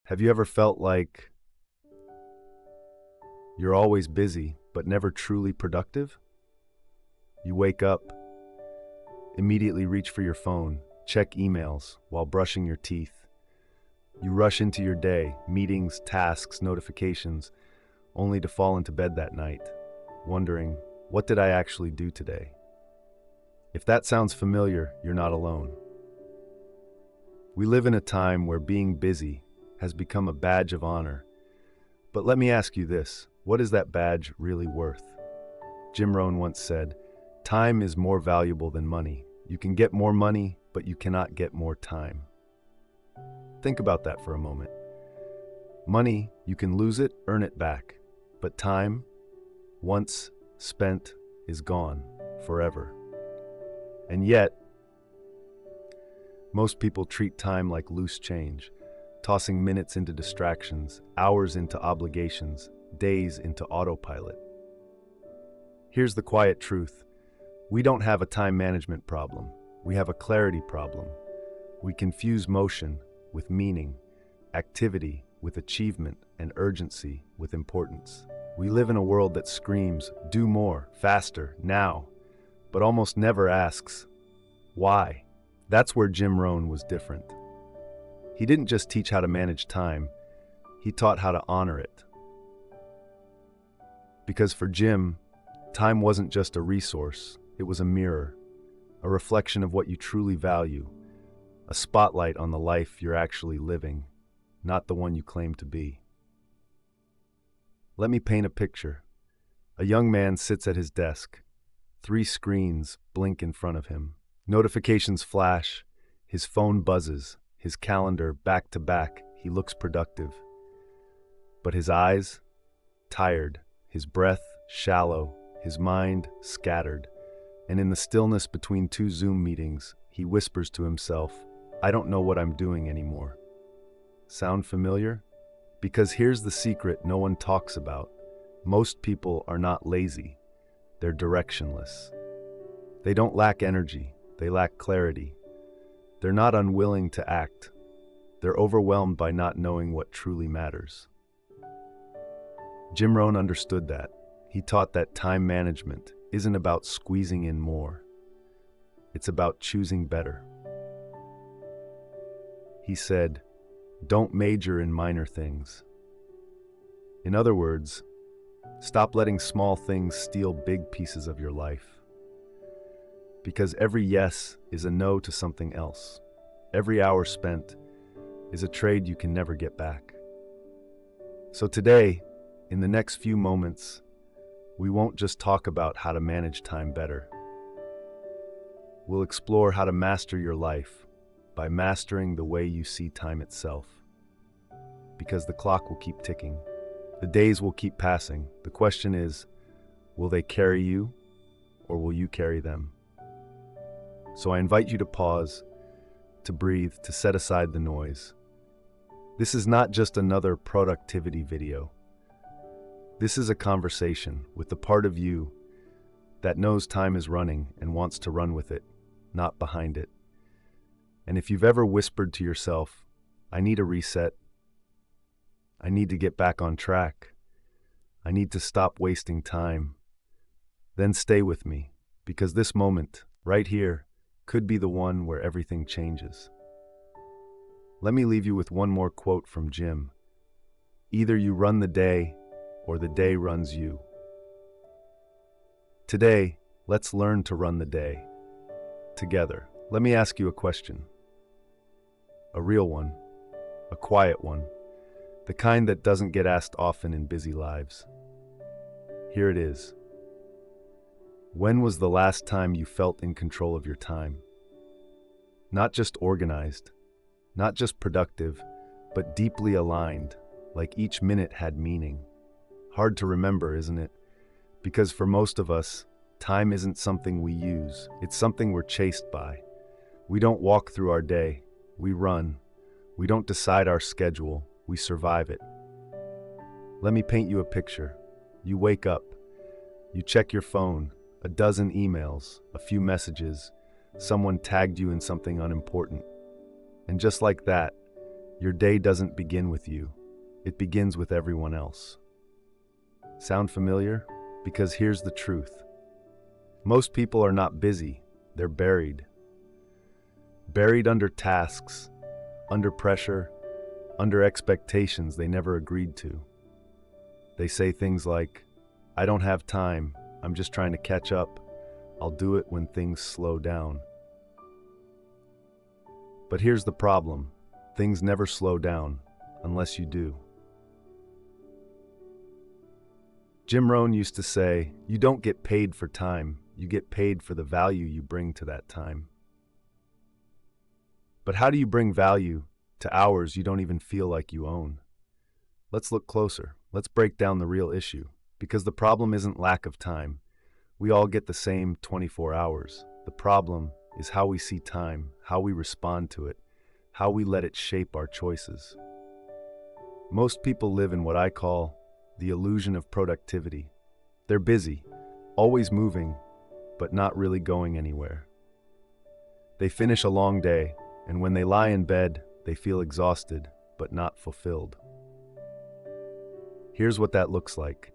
Have you ever felt like you're always busy, but never truly productive? You wake up, immediately reach for your phone, check emails while brushing your teeth. You rush into your day, meetings, tasks, notifications, only to fall into bed that night, wondering, what did I actually do today? If that sounds familiar, you're not alone. We live in a time where being busy has become a badge of honor. But let me ask you this, what is that badge really worth? Jim Rohn once said, "Time is more valuable than money. You can get more money, but you cannot get more time." Think about that for a moment. Money, you can lose it, earn it back. But time, once spent, is gone forever. And yet, most people treat time like loose change, tossing minutes into distractions, hours into obligations, days into autopilot. Here's the quiet truth. We don't have a time management problem. We have a clarity problem. We confuse motion with meaning, activity with achievement, and urgency with importance. We live in a world that screams, do more, faster, now, but almost never asks, why? That's where Jim Rohn was different. He didn't just teach how to manage time, he taught how to honor it. Because for Jim, time wasn't just a resource, it was a mirror, a reflection of what you truly value, a spotlight on the life you're actually living, not the one you claim to be. Let me paint a picture. A young man sits at his desk. 3 screens blink in front of him. Notifications flash, his phone buzzes, his calendar back to back. He looks productive. But his eyes, tired, his breath shallow, his mind scattered. And in the stillness between 2 Zoom meetings, he whispers to himself, "I don't know what I'm doing anymore." Sound familiar? Because here's the secret no one talks about. Most people are not lazy. They're directionless. They don't lack energy. They lack clarity. They're not unwilling to act. They're overwhelmed by not knowing what truly matters. Jim Rohn understood that. He taught that time management isn't about squeezing in more. It's about choosing better. He said, "Don't major in minor things." In other words, stop letting small things steal big pieces of your life. Because every yes is a no to something else. Every hour spent is a trade you can never get back. So today, in the next few moments, we won't just talk about how to manage time better. We'll explore how to master your life by mastering the way you see time itself. Because the clock will keep ticking. The days will keep passing. The question is, will they carry you or will you carry them? So I invite you to pause, to breathe, to set aside the noise. This is not just another productivity video. This is a conversation with the part of you that knows time is running and wants to run with it, not behind it. And if you've ever whispered to yourself, "I need a reset. I need to get back on track. I need to stop wasting time," then stay with me, because this moment, right here, could be the one where everything changes. Let me leave you with one more quote from Jim. Either you run the day, or the day runs you. Today, let's learn to run the day together. Let me ask you a question. A real one, a quiet one. The kind that doesn't get asked often in busy lives. Here it is. When was the last time you felt in control of your time? Not just organized, not just productive, but deeply aligned, like each minute had meaning. Hard to remember, isn't it? Because for most of us, time isn't something we use, it's something we're chased by. We don't walk through our day, we run. We don't decide our schedule, we survive it. Let me paint you a picture. You wake up, you check your phone, a dozen emails, a few messages, someone tagged you in something unimportant. And just like that, Your day doesn't begin with you. It begins with everyone else. Sound familiar? Because here's the truth. Most people are not busy. They're buried. Buried under tasks, under pressure, under expectations they never agreed to. They say things like, "I don't have time. I'm just trying to catch up. I'll do it when things slow down." But here's the problem. Things never slow down unless you do. Jim Rohn used to say, "You don't get paid for time. You get paid for the value you bring to that time." But how do you bring value to hours you don't even feel like you own? Let's look closer. Let's break down the real issue. Because the problem isn't lack of time. We all get the same 24 hours. The problem is how we see time, how we respond to it, how we let it shape our choices. Most people live in what I call the illusion of productivity. They're busy, always moving, but not really going anywhere. They finish a long day, and when they lie in bed, they feel exhausted, but not fulfilled. Here's what that looks like.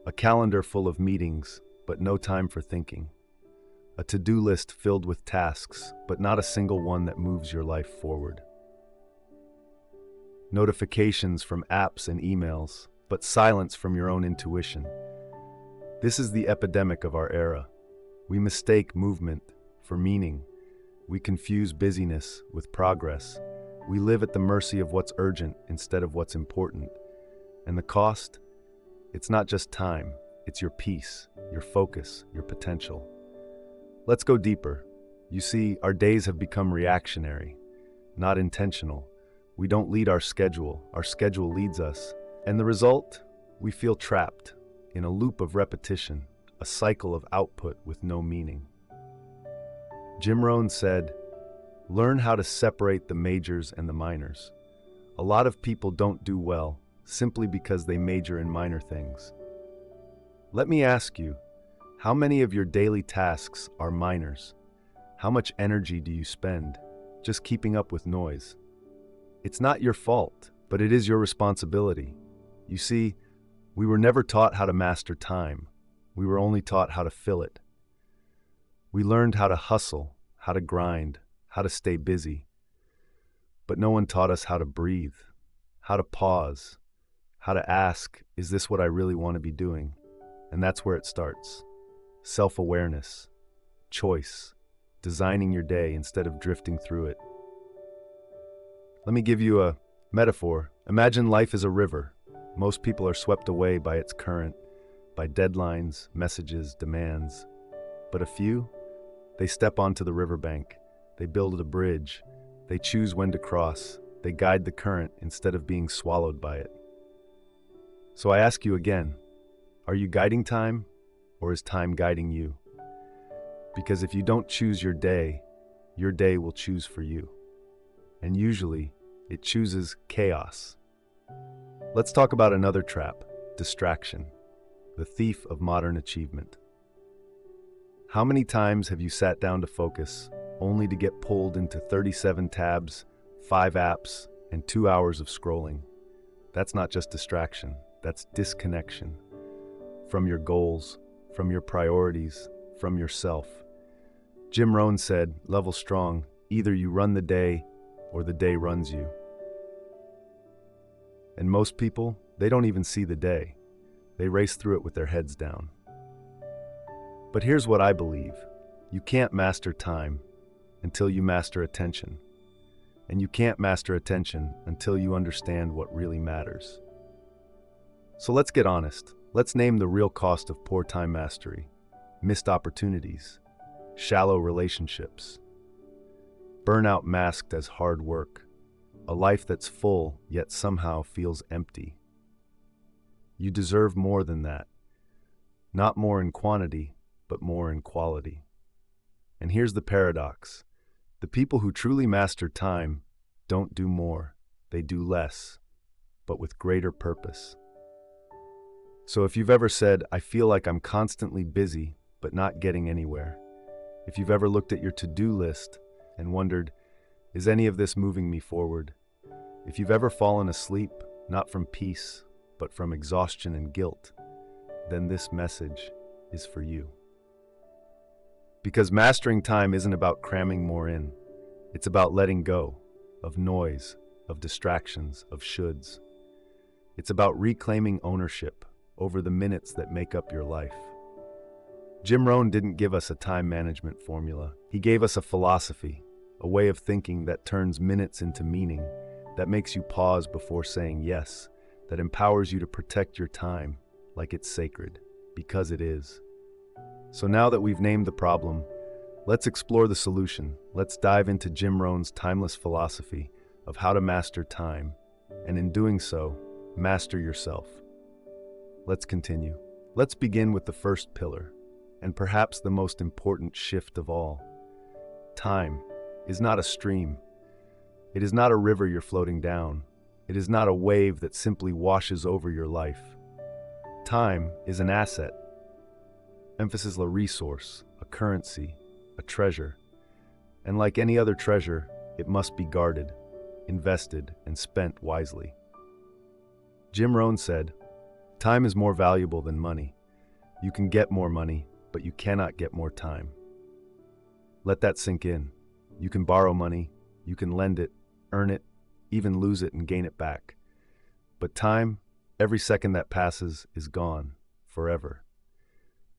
A calendar full of meetings, but no time for thinking. A to-do list filled with tasks, but not a single one that moves your life forward. Notifications from apps and emails, but silence from your own intuition. This is the epidemic of our era. We mistake movement for meaning. We confuse busyness with progress. We live at the mercy of what's urgent instead of what's important. And the cost? It's not just time, it's your peace, your focus, your potential. Let's go deeper. You see, our days have become reactionary, not intentional. We don't lead our schedule leads us. And the result? We feel trapped in a loop of repetition, a cycle of output with no meaning. Jim Rohn said, "Learn how to separate the majors and the minors." A lot of people don't do well simply because they major in minor things. Let me ask you, how many of your daily tasks are minors? How much energy do you spend just keeping up with noise? It's not your fault, but it is your responsibility. You see, we were never taught how to master time. We were only taught how to fill it. We learned how to hustle, how to grind, how to stay busy. But no one taught us how to breathe, how to pause, how to ask, is this what I really want to be doing? And that's where it starts. Self-awareness, choice, designing your day instead of drifting through it. Let me give you a metaphor. Imagine life is a river. Most people are swept away by its current, by deadlines, messages, demands. But a few, they step onto the riverbank. They build a bridge. They choose when to cross. They guide the current instead of being swallowed by it. So I ask you again, are you guiding time, or is time guiding you? Because if you don't choose your day will choose for you. And usually, it chooses chaos. Let's talk about another trap, distraction, the thief of modern achievement. How many times have you sat down to focus, only to get pulled into 37 tabs, 5 apps, and 2 hours of scrolling? That's not just distraction, that's disconnection. From your goals, from your priorities, from yourself. Jim Rohn said, level strong, either you run the day or the day runs you. And most people, they don't even see the day. They race through it with their heads down. But here's what I believe. You can't master time until you master attention. And you can't master attention until you understand what really matters. So let's get honest. Let's name the real cost of poor time mastery. Missed opportunities, shallow relationships, burnout masked as hard work, a life that's full yet somehow feels empty. You deserve more than that. Not more in quantity, but more in quality. And here's the paradox. The people who truly master time don't do more, they do less, but with greater purpose. So if you've ever said, I feel like I'm constantly busy, but not getting anywhere. If you've ever looked at your to-do list and wondered, Is any of this moving me forward? If you've ever fallen asleep, not from peace, but from exhaustion and guilt, then this message is for you. Because mastering time isn't about cramming more in. It's about letting go of noise, of distractions, of shoulds. It's about reclaiming ownership over the minutes that make up your life. Jim Rohn didn't give us a time management formula. He gave us a philosophy, a way of thinking that turns minutes into meaning, that makes you pause before saying yes, that empowers you to protect your time like it's sacred, because it is. So now that we've named the problem, let's explore the solution. Let's dive into Jim Rohn's timeless philosophy of how to master time, and in doing so, master yourself. Let's continue. Let's begin with the first pillar, and perhaps the most important shift of all. Time is not a stream. It is not a river you're floating down. It is not a wave that simply washes over your life. Time is an asset. Emphasis a resource, a currency, a treasure. And like any other treasure, it must be guarded, invested, and spent wisely. Jim Rohn said, "Time is more valuable than money. You can get more money, but you cannot get more time." Let that sink in. You can borrow money, you can lend it, earn it, even lose it and gain it back. But time, every second that passes, is gone, forever.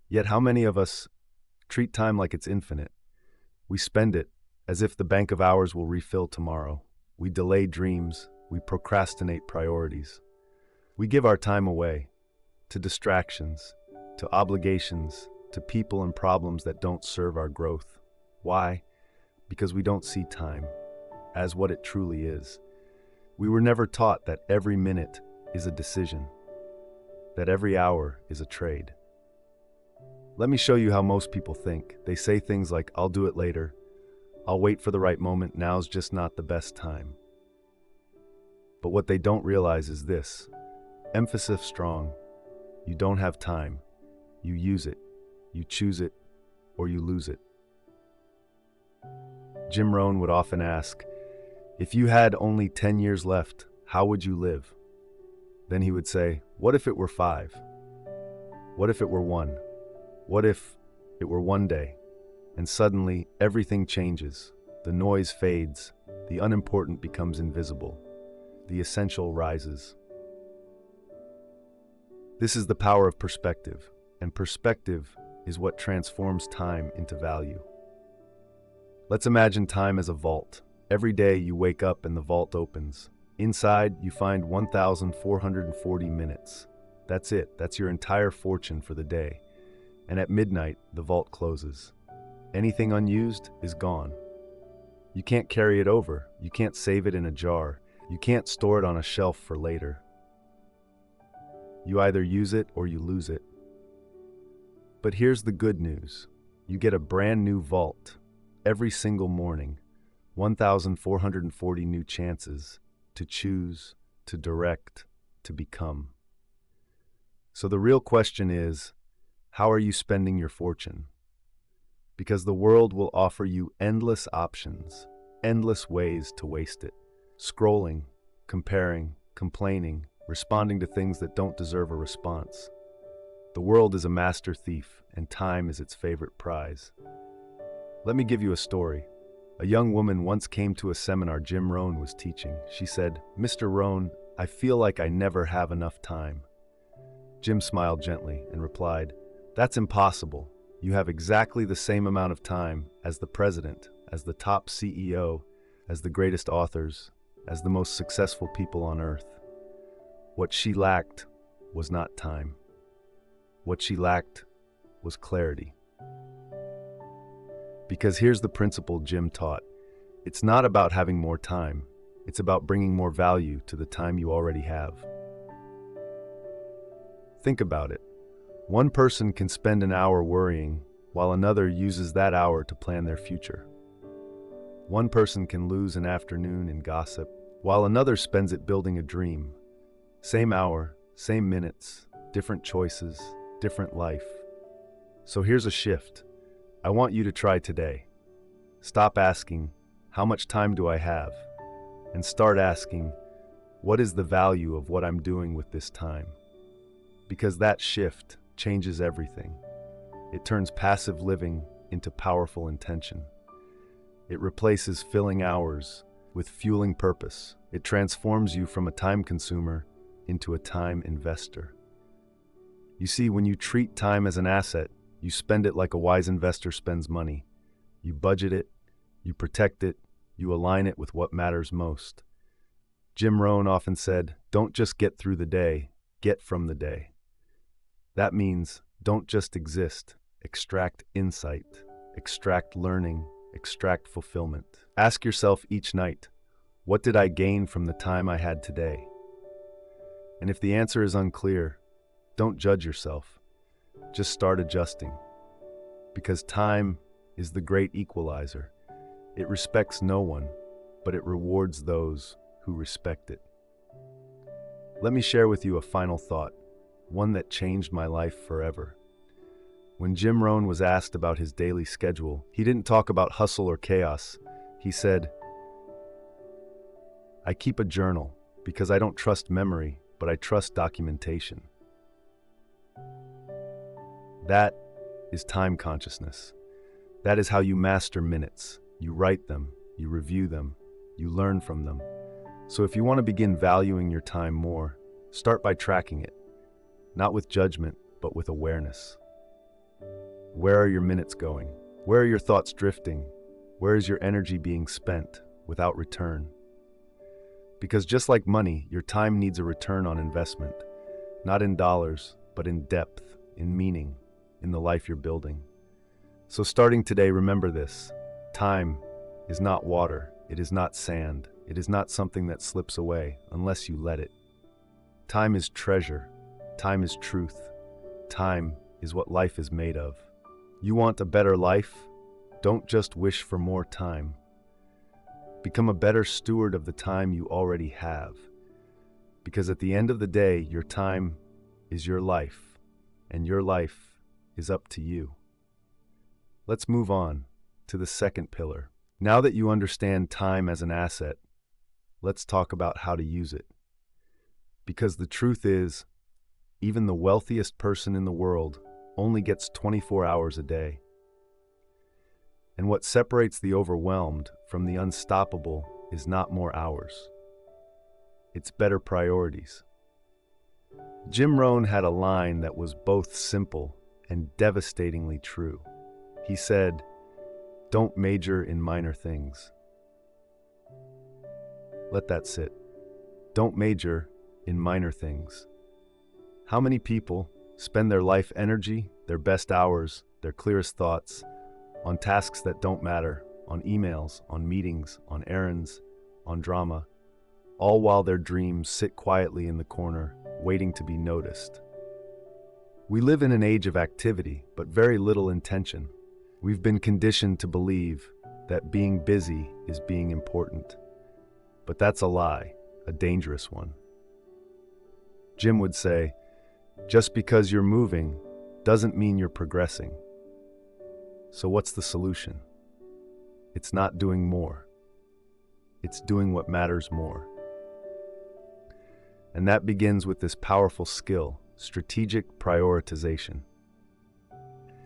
Yet how many of us treat time like it's infinite? We spend it as if the bank of hours will refill tomorrow. We delay dreams, we procrastinate priorities. We give our time away to distractions, to obligations, to people and problems that don't serve our growth. Why? Because we don't see time as what it truly is. We were never taught that every minute is a decision, that every hour is a trade. Let me show you how most people think. They say things like, "I'll do it later. I'll wait for the right moment. Now's just not the best time." But what they don't realize is this: emphasis strong. You don't have time. You use it. You choose it, or you lose it. Jim Rohn would often ask, "If you had only 10 years left, how would you live?" Then he would say, "What if it were 5? What if it were 1? What if it were one day?" And suddenly, everything changes. The noise fades. The unimportant becomes invisible. The essential rises. This is the power of perspective, and perspective is what transforms time into value. Let's imagine time as a vault. Every day you wake up and the vault opens. Inside, you find 1,440 minutes. That's it. That's your entire fortune for the day. And at midnight, the vault closes. Anything unused is gone. You can't carry it over. You can't save it in a jar. You can't store it on a shelf for later. You either use it or you lose it. But here's the good news. You get a brand new vault every single morning, 1,440 new chances to choose, to direct, to become. So the real question is, how are you spending your fortune? Because the world will offer you endless options, endless ways to waste it. Scrolling, comparing, complaining, responding to things that don't deserve a response. The world is a master thief, and time is its favorite prize. Let me give you a story. A young woman once came to a seminar Jim Rohn was teaching. She said, "Mr. Rohn, I feel like I never have enough time." Jim smiled gently and replied, "That's impossible. You have exactly the same amount of time as the president, as the top CEO, as the greatest authors, as the most successful people on earth. What she lacked was not time. What she lacked was clarity." Because here's the principle Jim taught. It's not about having more time. It's about bringing more value to the time you already have. Think about it. One person can spend an hour worrying, while another uses that hour to plan their future. One person can lose an afternoon in gossip, while another spends it building a dream. Same hour, same minutes, different choices, different life. So here's a shift I want you to try today. Stop asking, How much time do I have? And start asking, what is the value of what I'm doing with this time? Because that shift changes everything. It turns passive living into powerful intention. It replaces filling hours with fueling purpose. It transforms you from a time consumer into a time investor. You see, when you treat time as an asset, you spend it like a wise investor spends money. You budget it, you protect it, you align it with what matters most. Jim Rohn often said, don't just get through the day, get from the day. That means don't just exist, extract insight, extract learning, extract fulfillment. Ask yourself each night, what did I gain from the time I had today? And if the answer is unclear, don't judge yourself. Just start adjusting. Because time is the great equalizer. It respects no one, but it rewards those who respect it. Let me share with you a final thought, one that changed my life forever. When Jim Rohn was asked about his daily schedule, he didn't talk about hustle or chaos. He said, I keep a journal because I don't trust memory, but I trust documentation. That is time consciousness. That is how you master minutes. You write them, you review them, you learn from them. So if you want to begin valuing your time more, start by tracking it, not with judgment, but with awareness. Where are your minutes going? Where are your thoughts drifting? Where is your energy being spent without return? Because just like money, your time needs a return on investment, not in dollars, but in depth, in meaning, in the life you're building. So starting today, remember this. Time is not water. It is not sand. It is not something that slips away unless you let it. Time is treasure. Time is truth. Time is what life is made of. You want a better life? Don't just wish for more time. Become a better steward of the time you already have. Because at the end of the day, your time is your life, and your life is up to you. Let's move on to the second pillar. Now that you understand time as an asset, let's talk about how to use it. Because the truth is, even the wealthiest person in the world only gets 24 hours a day. And what separates the overwhelmed from the unstoppable is not more hours. It's better priorities. Jim Rohn had a line that was both simple and devastatingly true. He said, don't major in minor things. Let that sit. Don't major in minor things. How many people spend their life energy, their best hours, their clearest thoughts on tasks that don't matter, on emails, on meetings, on errands, on drama, all while their dreams sit quietly in the corner, waiting to be noticed? We live in an age of activity, but very little intention. We've been conditioned to believe that being busy is being important. But that's a lie, a dangerous one. Jim would say, just because you're moving doesn't mean you're progressing. So what's the solution? It's not doing more. It's doing what matters more. And that begins with this powerful skill, strategic prioritization.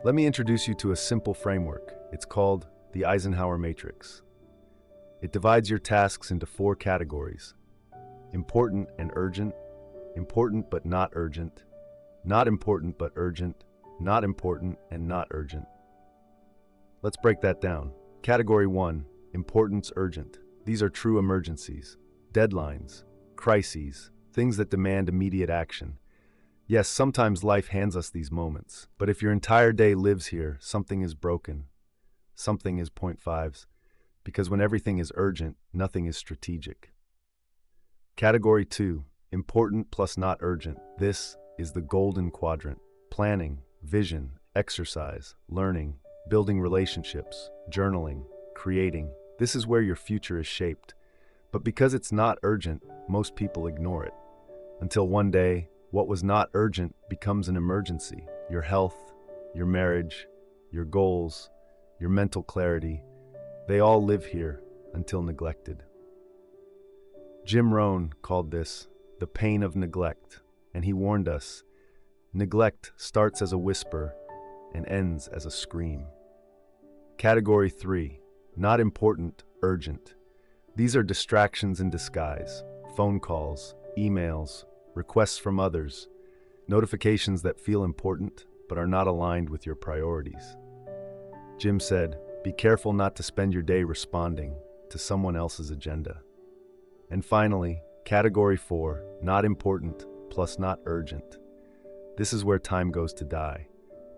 Let me introduce you to a simple framework. It's called the Eisenhower Matrix. It divides your tasks into 4 categories: important and urgent, important but not urgent, not important but urgent, not important and not urgent. Let's break that down. Category 1, importance urgent. These are true emergencies, deadlines, crises, things that demand immediate action. Yes, sometimes life hands us these moments, but if your entire day lives here, something is broken. Something is 0.5s, because when everything is urgent, nothing is strategic. Category 2, important plus not urgent. This is the golden quadrant. Planning, vision, exercise, learning, building relationships, journaling, creating. This is where your future is shaped. But because it's not urgent, most people ignore it. Until one day, what was not urgent becomes an emergency. Your health, your marriage, your goals, your mental clarity, they all live here until neglected. Jim Rohn called this the pain of neglect, and he warned us, neglect starts as a whisper and ends as a scream. Category 3, not important, urgent. These are distractions in disguise, phone calls, emails, requests from others, notifications that feel important but are not aligned with your priorities. Jim said, be careful not to spend your day responding to someone else's agenda. And finally, category 4, not important plus not urgent. This is where time goes to die.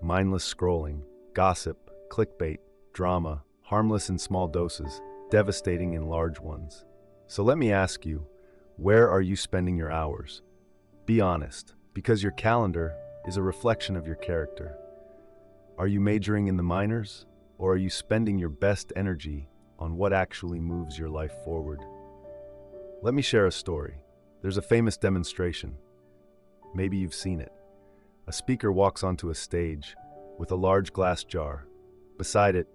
Mindless scrolling, gossip, clickbait, drama, harmless in small doses, devastating in large ones. So let me ask you, where are you spending your hours? Be honest, because your calendar is a reflection of your character. Are you majoring in the minors, or are you spending your best energy on what actually moves your life forward? Let me share a story. There's a famous demonstration. Maybe you've seen it. A speaker walks onto a stage with a large glass jar. Beside it,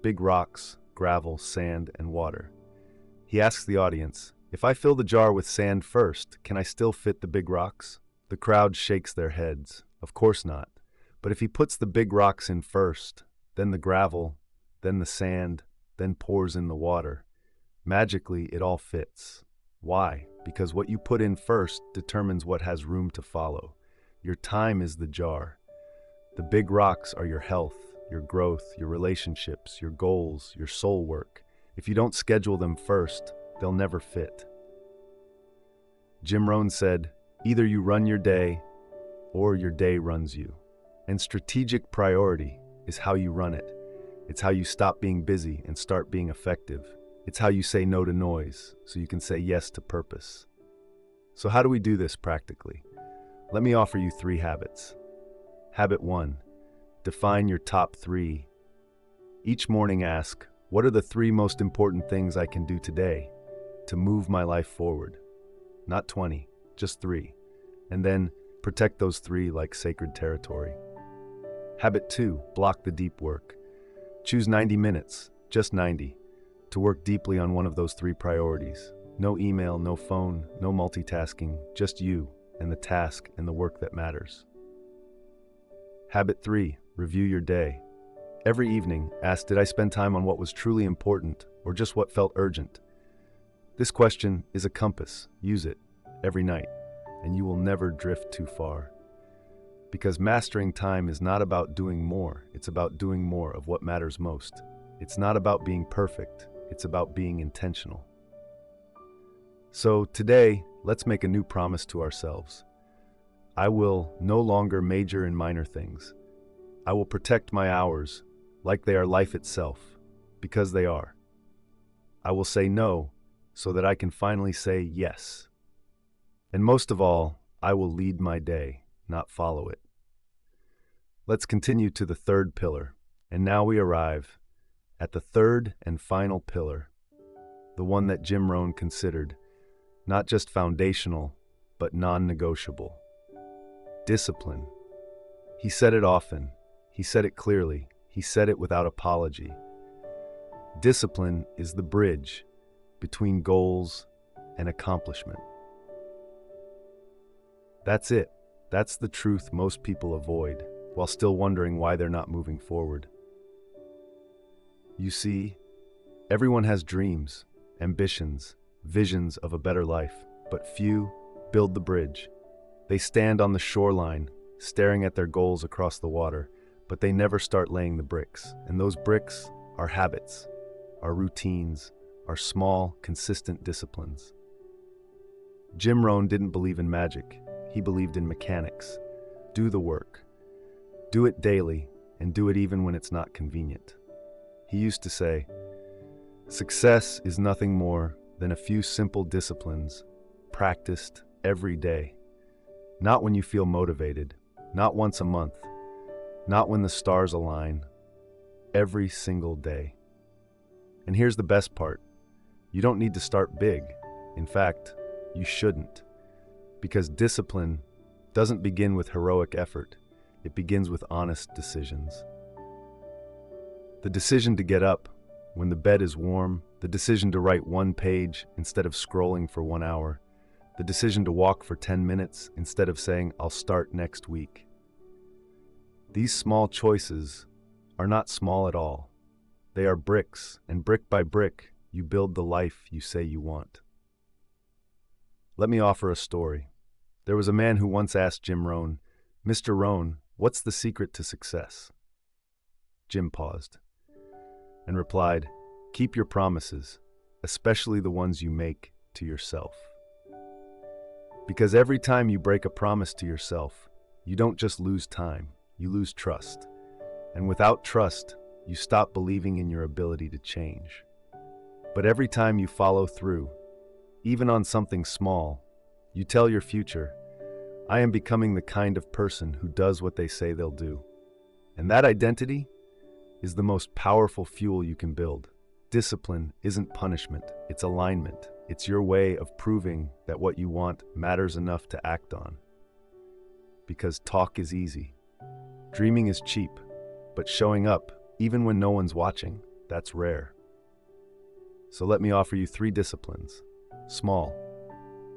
big rocks, gravel, sand, and water. He asks the audience, if I fill the jar with sand first, can I still fit the big rocks? The crowd shakes their heads. Of course not. But if he puts the big rocks in first, then the gravel, then the sand, then pours in the water, magically it all fits. Why? Because what you put in first determines what has room to follow. Your time is the jar. The big rocks are your health, your growth, your relationships, your goals, your soul work. If you don't schedule them first, they'll never fit. Jim Rohn said, either you run your day or your day runs you. And strategic priority is how you run it. It's how you stop being busy and start being effective. It's how you say no to noise so you can say yes to purpose. So how do we do this practically? Let me offer you 3 habits. Habit 1, define your top 3. Each morning ask, what are the 3 most important things I can do today to move my life forward? Not 20, just 3. And then protect those 3 like sacred territory. Habit 2, block the deep work. Choose 90 minutes, just 90, to work deeply on one of those 3 priorities. No email, no phone, no multitasking, just you and the task and the work that matters. Habit 3, review your day. Every evening, ask, did I spend time on what was truly important or just what felt urgent? This question is a compass. Use it every night, and you will never drift too far. Because mastering time is not about doing more, it's about doing more of what matters most. It's not about being perfect, it's about being intentional. So today, let's make a new promise to ourselves. I will no longer major in minor things. I will protect my hours like they are life itself, because they are. I will say no so that I can finally say yes. And most of all, I will lead my day, not follow it. Let's continue to the 3rd pillar, and now we arrive at the 3rd and final pillar, the one that Jim Rohn considered not just foundational, but non-negotiable. Discipline. He said it often, he said it clearly, he said it without apology. Discipline is the bridge between goals and accomplishment. That's it. That's the truth most people avoid, while still wondering why they're not moving forward. You see, everyone has dreams, ambitions, visions of a better life, but few build the bridge. They stand on the shoreline, staring at their goals across the water, but they never start laying the bricks. And those bricks are habits, are routines, are small, consistent disciplines. Jim Rohn didn't believe in magic. He believed in mechanics. Do the work. Do it daily, and do it even when it's not convenient. He used to say, success is nothing more than a few simple disciplines practiced every day. Not when you feel motivated, not once a month, not when the stars align, every single day. And here's the best part. You don't need to start big. In fact, you shouldn't. Because discipline doesn't begin with heroic effort. It begins with honest decisions. The decision to get up, when the bed is warm, the decision to write one page instead of scrolling for 1 hour, the decision to walk for 10 minutes instead of saying, "I'll start next week." These small choices are not small at all. They are bricks, and brick by brick, you build the life you say you want. Let me offer a story. There was a man who once asked Jim Rohn, "Mr. Rohn, what's the secret to success?" Jim paused and replied, "Keep your promises, especially the ones you make to yourself." Because every time you break a promise to yourself, you don't just lose time, you lose trust. And without trust, you stop believing in your ability to change. But every time you follow through, even on something small, you tell your future, "I am becoming the kind of person who does what they say they'll do." And that identity is the most powerful fuel you can build. Discipline isn't punishment, it's alignment. It's your way of proving that what you want matters enough to act on. Because talk is easy. Dreaming is cheap, but showing up, even when no one's watching, that's rare. So let me offer you 3 disciplines. Small,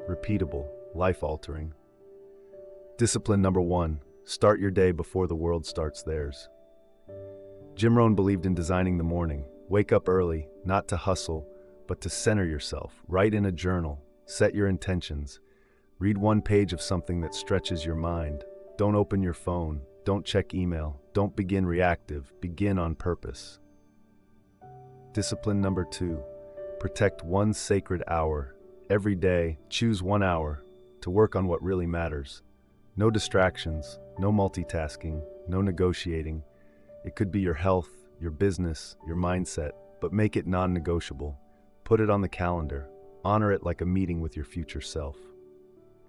repeatable, life-altering. Discipline number 1, start your day before the world starts theirs. Jim Rohn believed in designing the morning. Wake up early, not to hustle, but to center yourself. Write in a journal, set your intentions. Read 1 page of something that stretches your mind. Don't open your phone, don't check email, don't begin reactive, begin on purpose. Discipline number 2, protect 1 sacred hour. Every day, choose 1 hour to work on what really matters. No distractions, no multitasking, no negotiating. It could be your health, your business, your mindset, but make it non-negotiable. Put it on the calendar. Honor it like a meeting with your future self.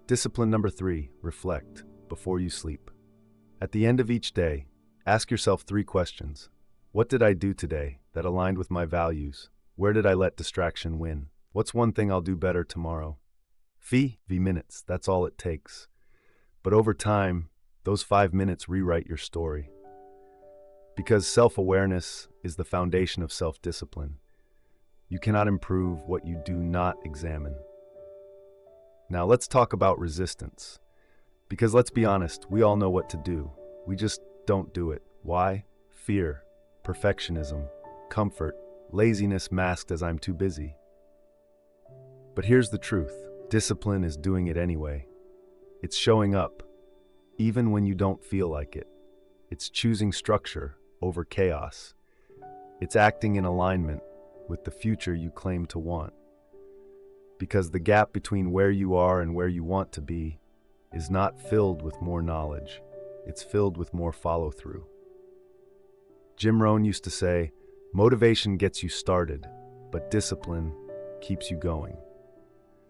Discipline number 3, reflect before you sleep. At the end of each day, ask yourself 3 questions. What did I do today that aligned with my values? Where did I let distraction win? What's 1 thing I'll do better tomorrow? 5 minutes, that's all it takes. But over time, those 5 minutes rewrite your story. Because self-awareness is the foundation of self-discipline. You cannot improve what you do not examine. Now let's talk about resistance. Because let's be honest, we all know what to do. We just don't do it. Why? Fear, perfectionism, comfort, laziness masked as I'm too busy. But here's the truth. Discipline is doing it anyway. It's showing up, even when you don't feel like it. It's choosing structure over chaos. It's acting in alignment with the future you claim to want. Because the gap between where you are and where you want to be is not filled with more knowledge. It's filled with more follow-through. Jim Rohn used to say, "Motivation gets you started, but discipline keeps you going."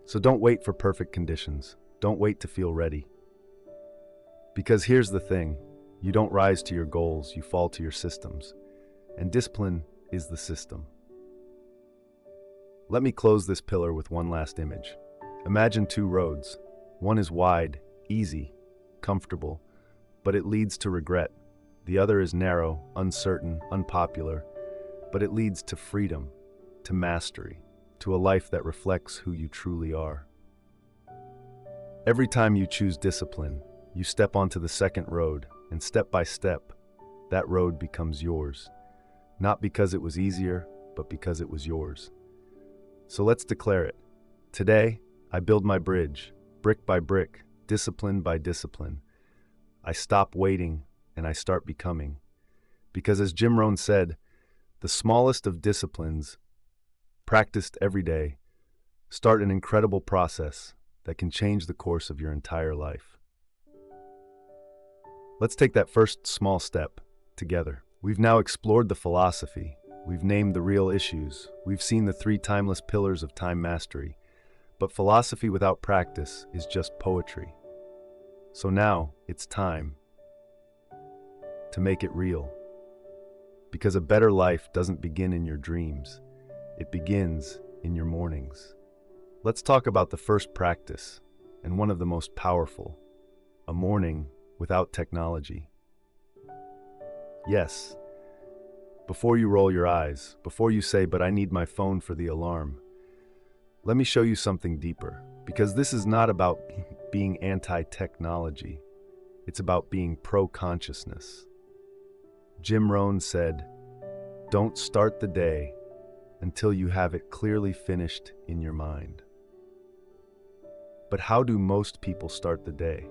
So don't wait for perfect conditions. Don't wait to feel ready. Because here's the thing, you don't rise to your goals, you fall to your systems. And discipline is the system. Let me close this pillar with 1 last image. Imagine 2 roads. One is wide, easy, comfortable, but it leads to regret. The other is narrow, uncertain, unpopular, but it leads to freedom, to mastery, to a life that reflects who you truly are. Every time you choose discipline, you step onto the second road, and step by step, that road becomes yours. Not because it was easier, but because it was yours. So let's declare it. Today, I build my bridge, brick by brick, discipline by discipline. I stop waiting, and I start becoming. Because as Jim Rohn said, the smallest of disciplines, practiced every day, start an incredible process that can change the course of your entire life. Let's take that first small step together. We've now explored the philosophy. We've named the real issues. We've seen the 3 timeless pillars of time mastery. But philosophy without practice is just poetry. So now it's time to make it real. Because a better life doesn't begin in your dreams. It begins in your mornings. Let's talk about the first practice, and one of the most powerful, a morning without technology. Yes, Before you roll your eyes, before you say, "But I need my phone for the alarm," let me show you something deeper, because this is not about being anti-technology. It's about being pro-consciousness. Jim Rohn said, "Don't start the day until you have it clearly finished in your mind." But how do most people start the day?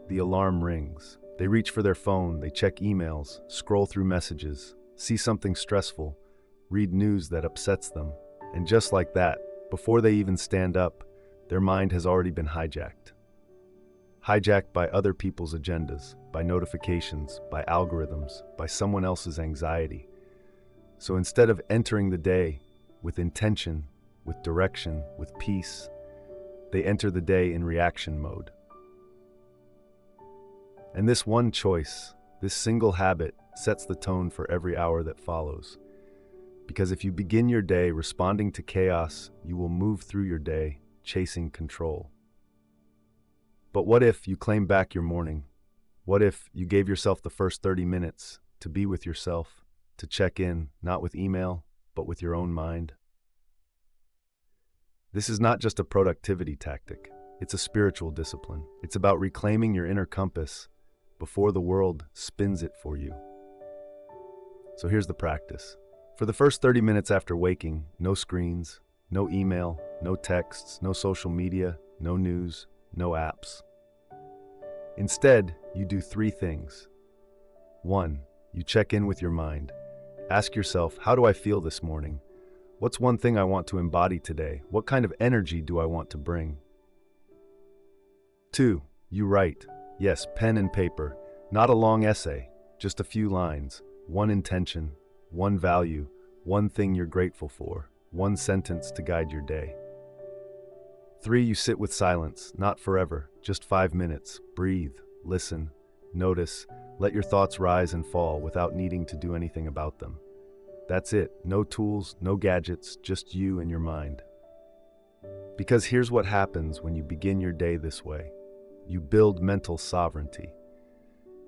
The alarm rings. They reach for their phone, they check emails, scroll through messages, see something stressful, read news that upsets them, and just like that, before they even stand up, their mind has already been hijacked. Hijacked by other people's agendas, by notifications, by algorithms, by someone else's anxiety. So instead of entering the day with intention, with direction, with peace, they enter the day in reaction mode. And this one choice, this single habit, sets the tone for every hour that follows. Because if you begin your day responding to chaos, you will move through your day chasing control. But what if you claim back your morning? What if you gave yourself the first 30 minutes to be with yourself, to check in, not with email, but with your own mind? This is not just a productivity tactic. It's a spiritual discipline. It's about reclaiming your inner compass before the world spins it for you. So here's the practice. For the first 30 minutes after waking, no screens, no email, no texts, no social media, no news, no apps. Instead, you do 3 things. 1, you check in with your mind. Ask yourself, how do I feel this morning? What's one thing I want to embody today? What kind of energy do I want to bring? 2, you write. Yes, pen and paper. Not a long essay, just a few lines. One intention, one value, one thing you're grateful for, one sentence to guide your day. 3, you sit with silence, not forever, just 5 minutes. Breathe, listen, notice, let your thoughts rise and fall without needing to do anything about them. That's it. No tools, no gadgets, just you and your mind. Because here's what happens when you begin your day this way. You build mental sovereignty.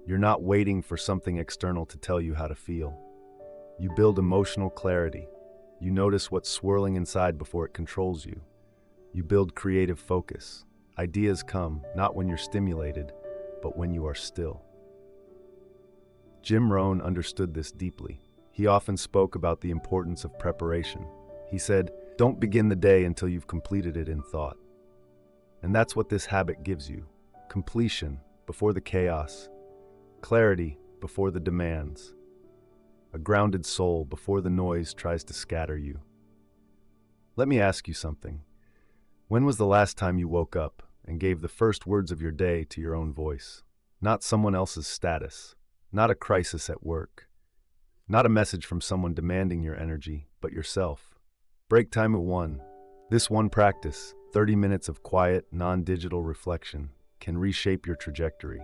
You're not waiting for something external to tell you how to feel. You build emotional clarity. You notice what's swirling inside before it controls you. You build creative focus. Ideas come, not when you're stimulated, but when you are still. Jim Rohn understood this deeply. He often spoke about the importance of preparation. He said, "Don't begin the day until you've completed it in thought." And that's what this habit gives you. Completion before the chaos. Clarity before the demands. A grounded soul before the noise tries to scatter you. Let me ask you something. When was the last time you woke up and gave the first words of your day to your own voice? Not someone else's status, not a crisis at work, not a message from someone demanding your energy, but yourself. Break time at 1. This one practice, 30 minutes of quiet, non-digital reflection, can reshape your trajectory.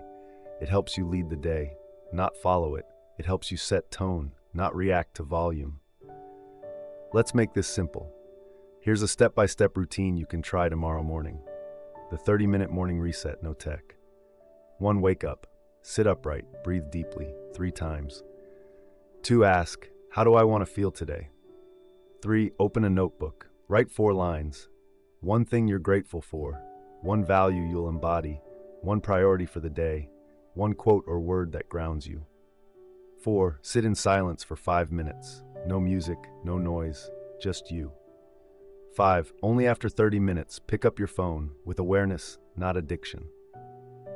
It helps you lead the day, not follow it. It helps you set tone, not react to volume. Let's make this simple. Here's a step-by-step routine you can try tomorrow morning. The 30-minute morning reset, no tech. 1, wake up. Sit upright, breathe deeply, 3 times. 2, ask, how do I want to feel today? 3, open a notebook. Write 4 lines. 1 thing you're grateful for. 1 value you'll embody. 1 priority for the day. 1 quote or word that grounds you. 4, sit in silence for 5 minutes. No music, no noise, just you. 5, only after 30 minutes, pick up your phone with awareness, not addiction.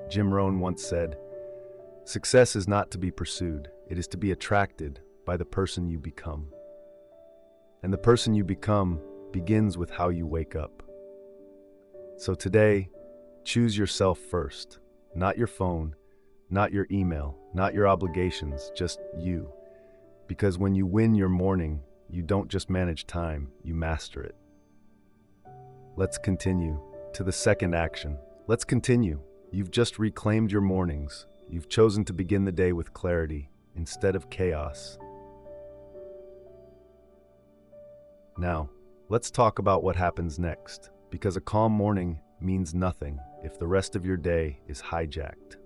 Jim Rohn once said, "Success is not to be pursued, it is to be attracted by the person you become." And the person you become begins with how you wake up. So today, choose yourself first, not your phone, not your email, not your obligations, just you. Because when you win your morning, you don't just manage time, you master it. Let's continue to the second action. Let's continue. You've just reclaimed your mornings. You've chosen to begin the day with clarity instead of chaos. Now, let's talk about what happens next, because a calm morning means nothing if the rest of your day is hijacked.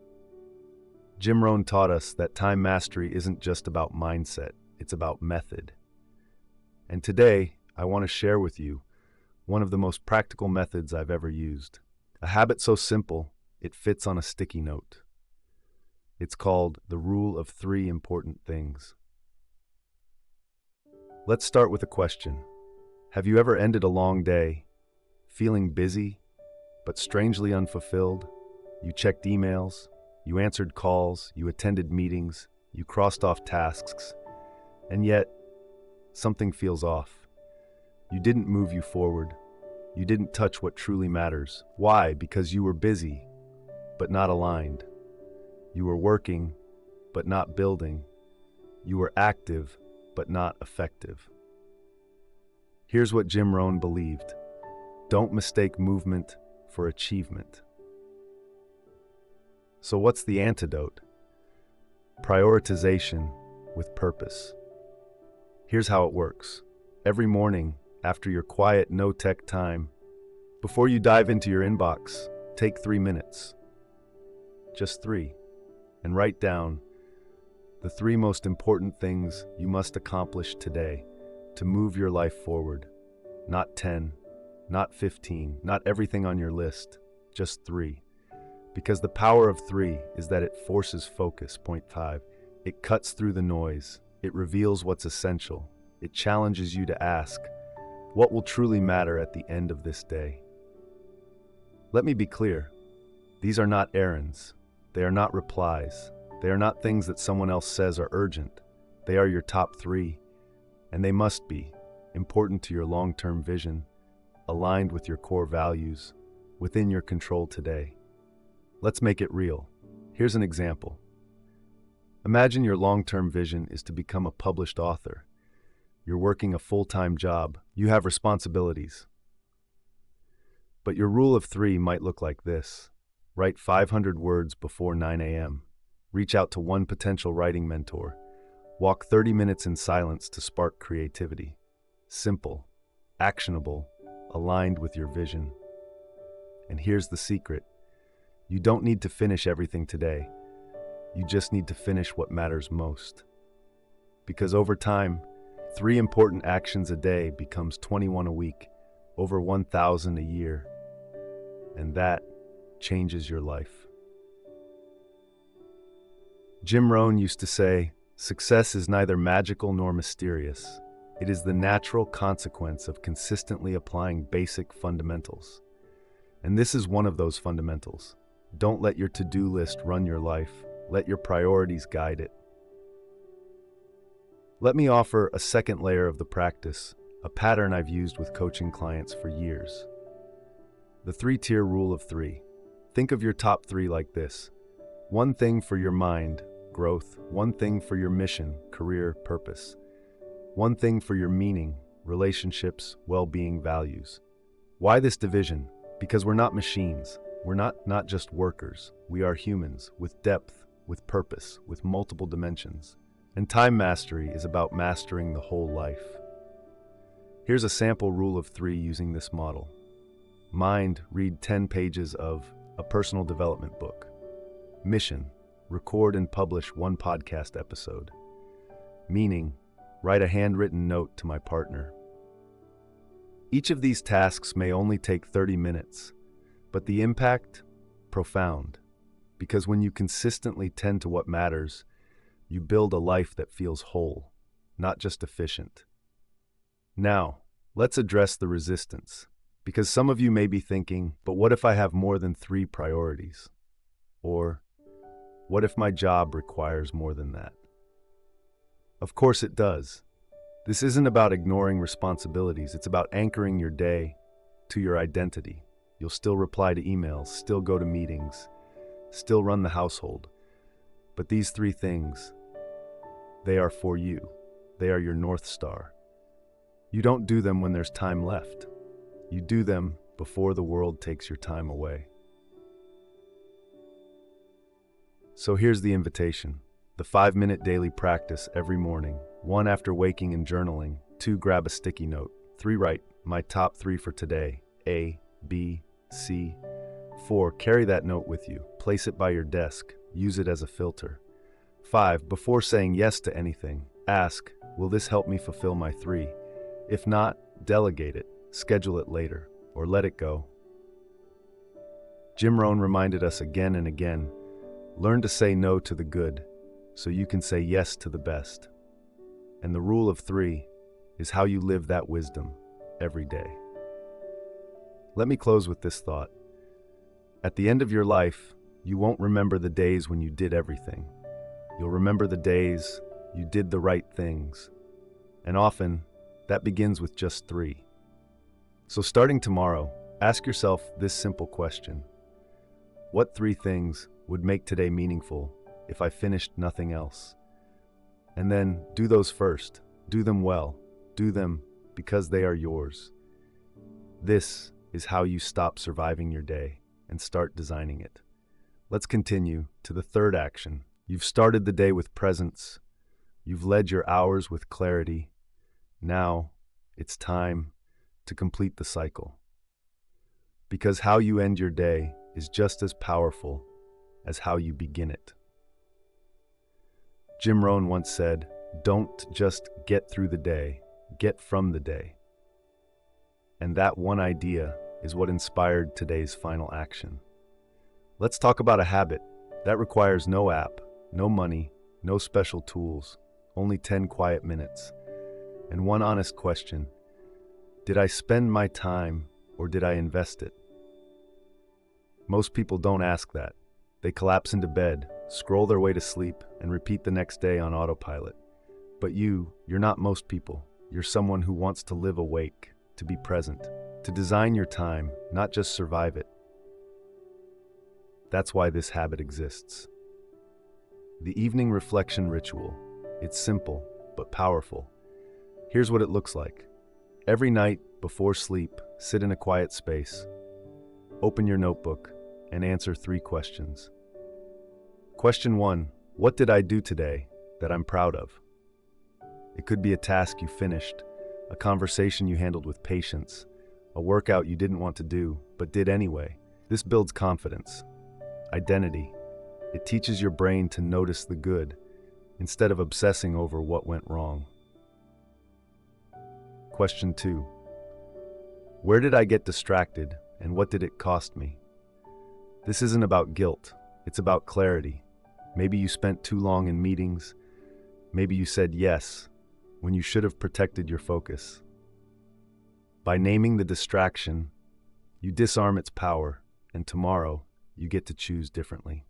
Jim Rohn taught us that time mastery isn't just about mindset, it's about method. And today, I want to share with you one of the most practical methods I've ever used. A habit so simple, it fits on a sticky note. It's called the rule of 3 important things. Let's start with a question. Have you ever ended a long day, feeling busy, but strangely unfulfilled? You checked emails, you answered calls, you attended meetings, you crossed off tasks, and yet something feels off. You didn't move you forward. You didn't touch what truly matters. Why? Because you were busy, but not aligned. You were working, but not building. You were active, but not effective. Here's what Jim Rohn believed. Don't mistake movement for achievement. So what's the antidote? Prioritization with purpose. Here's how it works. Every morning, after your quiet, no-tech time, before you dive into your inbox, take 3 minutes. Just 3. And write down the 3 most important things you must accomplish today to move your life forward. Not 10, not 15, not everything on your list, just 3. Because the power of 3 is that it forces focus. Point 5. It cuts through the noise. It reveals what's essential. It challenges you to ask, what will truly matter at the end of this day? Let me be clear. These are not errands. They are not replies. They are not things that someone else says are urgent. They are your top 3, and they must be important to your long-term vision, aligned with your core values, within your control today. Let's make it real. Here's an example. Imagine your long-term vision is to become a published author. You're working a full-time job. You have responsibilities. But your rule of 3 might look like this. Write 500 words before 9 a.m. Reach out to 1 potential writing mentor. Walk 30 minutes in silence to spark creativity. Simple, actionable, aligned with your vision. And here's the secret. You don't need to finish everything today. You just need to finish what matters most. Because over time, 3 important actions a day becomes 21 a week, over 1,000 a year. And that changes your life. Jim Rohn used to say, success is neither magical nor mysterious. It is the natural consequence of consistently applying basic fundamentals. And this is one of those fundamentals. Don't let your to-do list run your life. Let your priorities guide it. Let me offer a second layer of the practice, a pattern I've used with coaching clients for years. The 3-tier rule of 3. Think of your top 3 like this. 1 thing for your mind, growth. 1 thing for your mission, career, purpose. 1 thing for your meaning, relationships, well-being, values. Why this division? Because we're not machines. We're not just workers. We are humans with depth, with purpose, with multiple dimensions. And time mastery is about mastering the whole life. Here's a sample rule of 3 using this model. Mind, read 10 pages of a personal development book. Mission, record and publish 1 podcast episode. Meaning, write a handwritten note to my partner. Each of these tasks may only take 30 minutes, but the impact, profound. Because when you consistently tend to what matters, you build a life that feels whole, not just efficient. Now, let's address the resistance. Because some of you may be thinking, but what if I have more than 3 priorities? Or, what if my job requires more than that? Of course it does. This isn't about ignoring responsibilities. It's about anchoring your day to your identity. You'll still reply to emails, still go to meetings, still run the household. But these 3 things, they are for you. They are your North Star. You don't do them when there's time left. You do them before the world takes your time away. So here's the invitation. The 5-minute daily practice every morning. 1 after waking and journaling. 2 grab a sticky note. 3 write my top 3 for today. A, B, C. 4 carry that note with you. Place it by your desk. Use it as a filter. 5 before saying yes to anything, ask, Will this help me fulfill my 3? If not, delegate it, schedule it later, or let it go. Jim Rohn reminded us again and again, learn to say no to the good so you can say yes to the best. And the rule of 3 is how you live that wisdom every day. Let me close with this thought. At the end of your life, you won't remember the days when you did everything. You'll remember the days you did the right things. And often, that begins with just 3. So starting tomorrow, ask yourself this simple question. What 3 things would make today meaningful if I finished nothing else? And then do those first. Do them well. Do them because they are yours. This is how you stop surviving your day and start designing it. Let's continue to the 3rd action. You've started the day with presence. You've led your hours with clarity. Now, it's time to complete the cycle. Because how you end your day is just as powerful as how you begin it. Jim Rohn once said, "Don't just get through the day, get from the day." And that one idea is what inspired today's final action. Let's talk about a habit that requires no app, no money, no special tools, only 10 quiet minutes. And one honest question: did I spend my time or did I invest it? Most people don't ask that. They collapse into bed, scroll their way to sleep, and repeat the next day on autopilot. But you're not most people. You're someone who wants to live awake, to be present, to design your time, not just survive it. That's why this habit exists. The evening reflection ritual. It's simple, but powerful. Here's what it looks like. Every night before sleep, sit in a quiet space. Open your notebook and answer 3 questions. Question 1, what did I do today that I'm proud of? It could be a task you finished, a conversation you handled with patience, a workout you didn't want to do, but did anyway. This builds confidence, identity. It teaches your brain to notice the good, instead of obsessing over what went wrong. Question 2, where did I get distracted and what did it cost me? This isn't about guilt, it's about clarity. Maybe you spent too long in meetings. Maybe you said yes when you should have protected your focus. By naming the distraction, you disarm its power, and tomorrow you get to choose differently.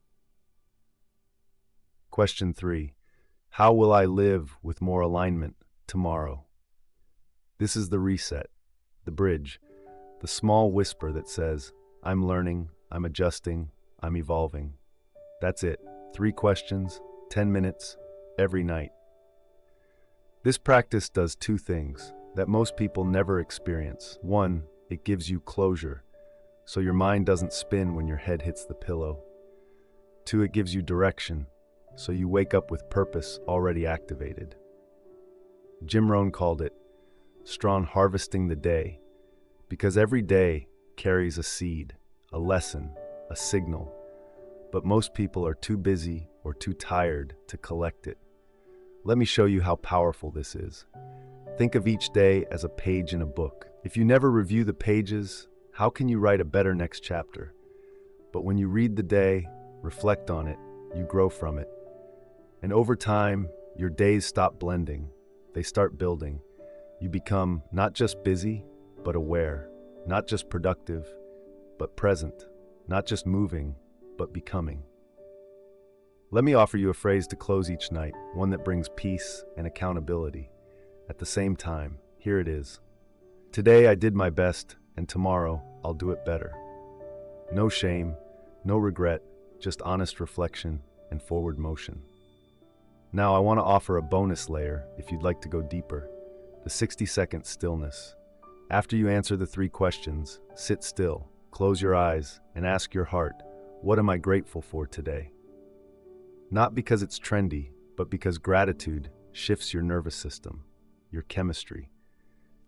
Question 3, how will I live with more alignment tomorrow? This is the reset, the bridge, the small whisper that says, I'm learning, I'm adjusting, I'm evolving. That's it. 3 questions, 10 minutes, every night. This practice does 2 things that most people never experience. 1, it gives you closure, so your mind doesn't spin when your head hits the pillow. 2, it gives you direction, so you wake up with purpose already activated. Jim Rohn called it strong harvesting the day, because every day carries a seed, a lesson, a signal, but most people are too busy or too tired to collect it. Let me show you how powerful this is. Think of each day as a page in a book. If you never review the pages, how can you write a better next chapter? But when you read the day, reflect on it, you grow from it. And over time, your days stop blending. They start building. You become not just busy, but aware. Not just productive, but present. Not just moving, but becoming. Let me offer you a phrase to close each night, one that brings peace and accountability. At the same time, here it is. Today I did my best, and tomorrow I'll do it better. No shame, no regret, just honest reflection and forward motion. Now I want to offer a bonus layer if you'd like to go deeper. The 60-second stillness. After you answer the 3 questions, sit still, close your eyes, and ask your heart, what am I grateful for today? Not because it's trendy, but because gratitude shifts your nervous system, your chemistry,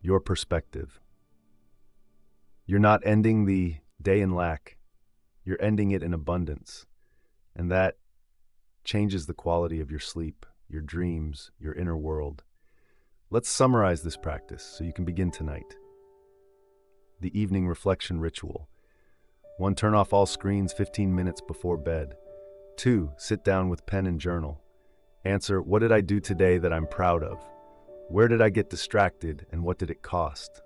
your perspective. You're not ending the day in lack, you're ending it in abundance. And that changes the quality of your sleep, your dreams, your inner world. Let's summarize this practice so you can begin tonight. The evening reflection ritual. 1. Turn off all screens 15 minutes before bed. 2. Sit down with pen and journal. Answer, what did I do today that I'm proud of? Where did I get distracted and what did it cost?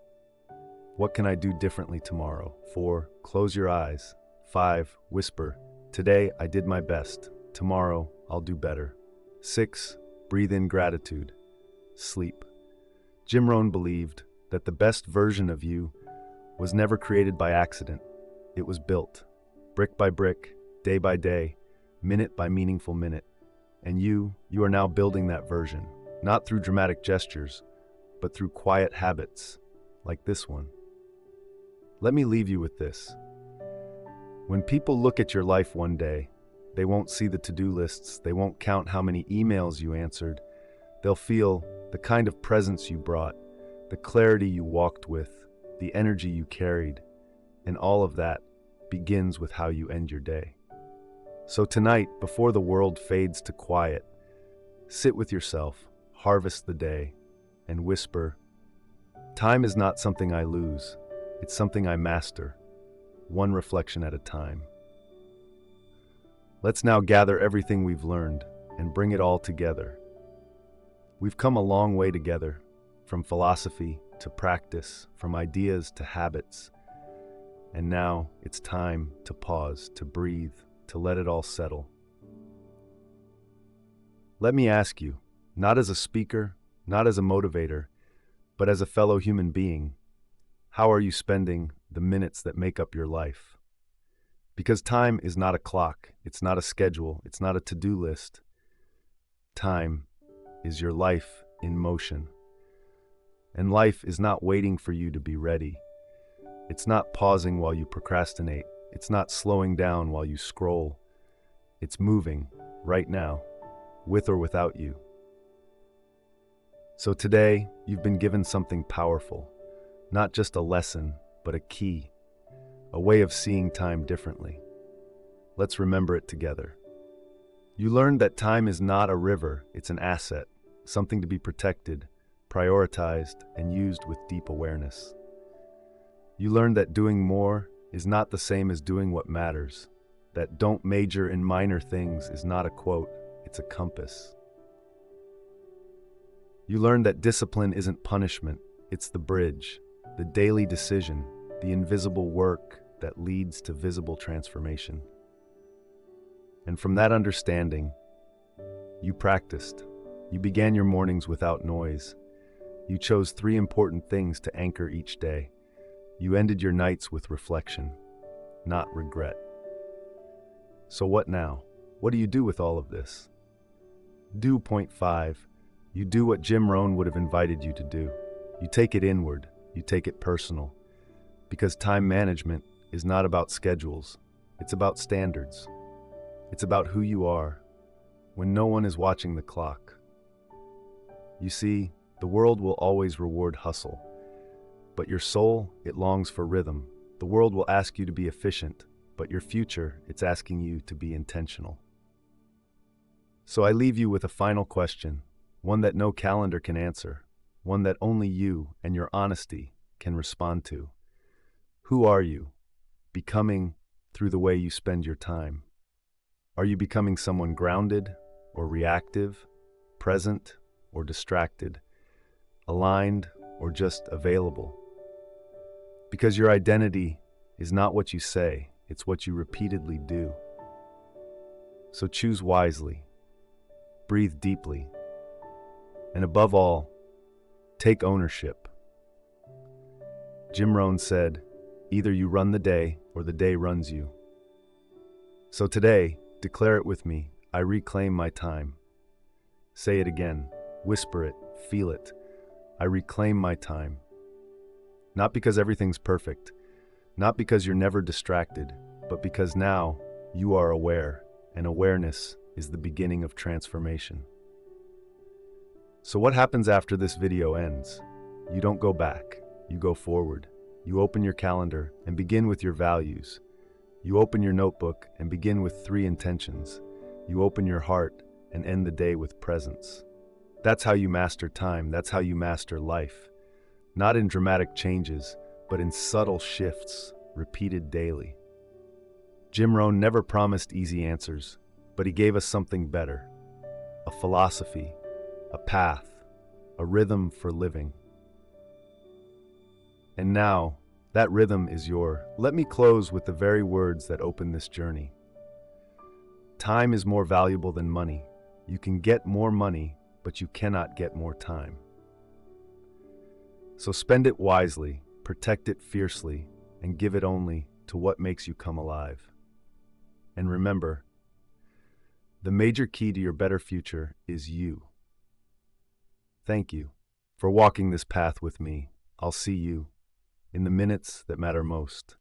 What can I do differently tomorrow? 4. Close your eyes. 5. Whisper, today I did my best. Tomorrow I'll do better. 6. Breathe in gratitude. Sleep. Jim Rohn believed that the best version of you was never created by accident. It was built, brick by brick, day by day, minute by meaningful minute. And you are now building that version, not through dramatic gestures, but through quiet habits, like this one. Let me leave you with this. When people look at your life one day, they won't see the to-do lists, they won't count how many emails you answered. They'll feel the kind of presence you brought, the clarity you walked with, the energy you carried, and all of that begins with how you end your day. So tonight, before the world fades to quiet, sit with yourself, harvest the day, and whisper, time is not something I lose, it's something I master, one reflection at a time. Let's now gather everything we've learned and bring it all together. We've come a long way together, from philosophy to practice, from ideas to habits. And now it's time to pause, to breathe, to let it all settle. Let me ask you, not as a speaker, not as a motivator, but as a fellow human being, how are you spending the minutes that make up your life? Because time is not a clock, it's not a schedule, it's not a to-do list. Time is your life in motion. And life is not waiting for you to be ready. It's not pausing while you procrastinate. It's not slowing down while you scroll. It's moving right now, with or without you. So today, you've been given something powerful, not just a lesson, but a key, a way of seeing time differently. Let's remember it together. You learned that time is not a river, it's an asset, something to be protected, prioritized, and used with deep awareness. You learned that doing more is not the same as doing what matters, that don't major in minor things is not a quote, it's a compass. You learned that discipline isn't punishment, it's the bridge, the daily decision, the invisible work that leads to visible transformation. And from that understanding, you practiced. You began your mornings without noise. You chose 3 important things to anchor each day. You ended your nights with reflection, not regret. So what now? What do you do with all of this? Do point 5. You do what Jim Rohn would have invited you to do. You take it inward. You take it personal. Because time management is not about schedules. It's about standards. It's about who you are when no one is watching the clock. You see, the world will always reward hustle. But your soul, it longs for rhythm. The world will ask you to be efficient, but your future, it's asking you to be intentional. So I leave you with a final question, one that no calendar can answer, one that only you and your honesty can respond to. Who are you becoming through the way you spend your time? Are you becoming someone grounded or reactive, present or distracted, aligned or just available? Because your identity is not what you say, it's what you repeatedly do. So choose wisely, breathe deeply, and above all, take ownership. Jim Rohn said, either you run the day or the day runs you. So today, declare it with me, I reclaim my time. Say it again, whisper it, feel it. I reclaim my time. Not because everything's perfect, not because you're never distracted, but because now you are aware, and awareness is the beginning of transformation. So what happens after this video ends? You don't go back, you go forward. You open your calendar and begin with your values. You open your notebook and begin with 3 intentions. You open your heart and end the day with presence. That's how you master time. That's how you master life. Not in dramatic changes, but in subtle shifts, repeated daily. Jim Rohn never promised easy answers, but he gave us something better. A philosophy, a path, a rhythm for living. And now, that rhythm is your. Let me close with the very words that open this journey. Time is more valuable than money. You can get more money, but you cannot get more time. So spend it wisely, protect it fiercely, and give it only to what makes you come alive. And remember, the major key to your better future is you. Thank you for walking this path with me. I'll see you in the minutes that matter most.